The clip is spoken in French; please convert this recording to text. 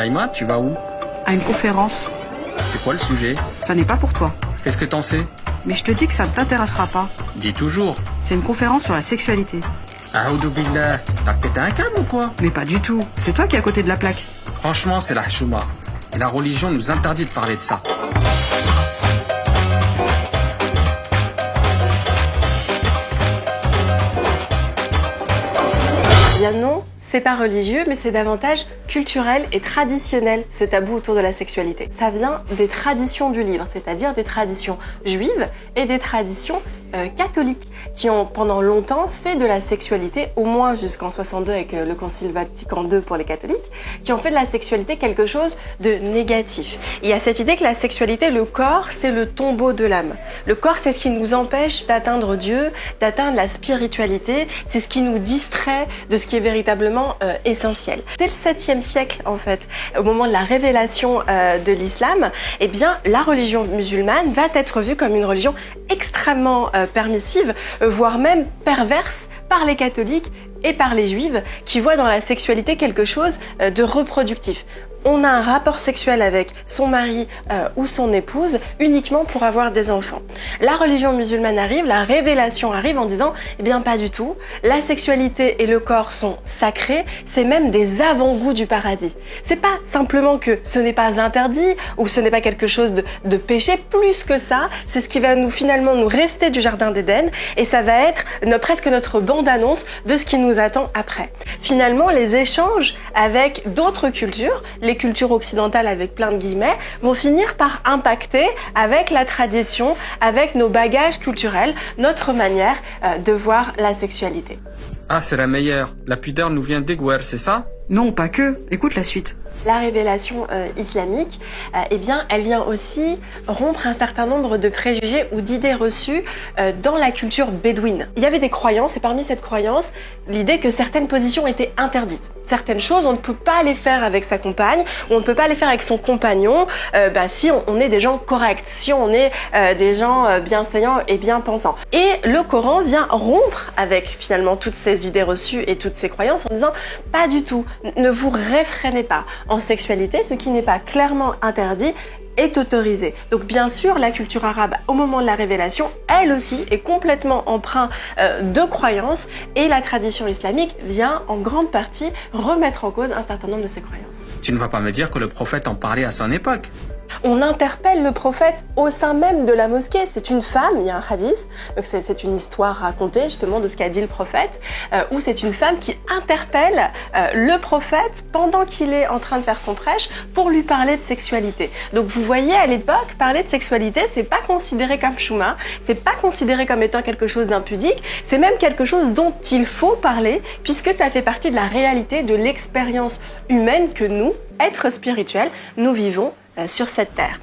Taïma, tu vas où? À une conférence. C'est quoi le sujet? Ça n'est pas pour toi. Qu'est-ce que t'en sais? Mais je te dis que ça ne t'intéressera pas. Dis toujours. C'est une conférence sur la sexualité. Aoudou billah, t'as pété un câble ou quoi? Mais pas du tout. C'est toi qui es à côté de la plaque. Franchement, c'est la chouma. Et la religion nous interdit de parler de ça. Bien non, c'est pas religieux, mais c'est davantage culturel et traditionnel, ce tabou autour de la sexualité. Ça vient des traditions du livre, c'est-à-dire des traditions juives et des traditions catholiques, qui ont pendant longtemps fait de la sexualité, au moins jusqu'en 62 avec le Concile Vatican II pour les catholiques, qui ont fait de la sexualité quelque chose de négatif. Il y a cette idée que la sexualité, le corps, c'est le tombeau de l'âme. Le corps, c'est ce qui nous empêche d'atteindre Dieu, d'atteindre la spiritualité, c'est ce qui nous distrait de ce qui est véritablement essentiel. Dès le 7e siècle, en fait, au moment de la révélation de l'islam, eh bien, la religion musulmane va être vue comme une religion extrêmement permissive, voire même perverse par les catholiques et par les juifs, qui voient dans la sexualité quelque chose de reproductif. On a un rapport sexuel avec son mari ou son épouse uniquement pour avoir des enfants. La religion musulmane arrive, la révélation arrive en disant eh bien pas du tout, la sexualité et le corps sont sacrés, c'est même des avant-goûts du paradis. C'est pas simplement que ce n'est pas interdit ou ce n'est pas quelque chose de péché, plus que ça, c'est ce qui va finalement nous rester du jardin d'Éden et ça va être presque notre bande-annonce de ce qui nous attend après. Finalement, les échanges avec d'autres cultures, les cultures occidentales avec plein de guillemets, vont finir par impacter avec la tradition, avec nos bagages culturels, notre manière de voir la sexualité. Ah, c'est la meilleure. La pudeur nous vient d'Egwer, c'est ça? Non, pas que. Écoute la suite. La révélation islamique, eh bien, elle vient aussi rompre un certain nombre de préjugés ou d'idées reçues dans la culture bédouine. Il y avait des croyances, et parmi cette croyance, l'idée que certaines positions étaient interdites. Certaines choses, on ne peut pas les faire avec sa compagne, ou on ne peut pas les faire avec son compagnon, si on est des gens corrects, si on est des gens bienséants et bien pensants. Et le Coran vient rompre avec finalement toutes ces idées reçues et toutes ces croyances en disant pas du tout, ne vous réfrénez pas. En sexualité, ce qui n'est pas clairement interdit est autorisé. Donc bien sûr, la culture arabe, au moment de la révélation, elle aussi est complètement empreinte de croyances et la tradition islamique vient en grande partie remettre en cause un certain nombre de ces croyances. Tu ne vas pas me dire que le prophète en parlait à son époque? On interpelle le prophète au sein même de la mosquée. C'est une femme, il y a un hadith, donc c'est une histoire racontée justement de ce qu'a dit le prophète, où c'est une femme qui interpelle le prophète pendant qu'il est en train de faire son prêche pour lui parler de sexualité. Donc vous voyez, à l'époque, parler de sexualité, c'est pas considéré comme chouma, c'est pas considéré comme étant quelque chose d'impudique, c'est même quelque chose dont il faut parler, puisque ça fait partie de la réalité, de l'expérience humaine que nous, êtres spirituels, nous vivons sur cette terre.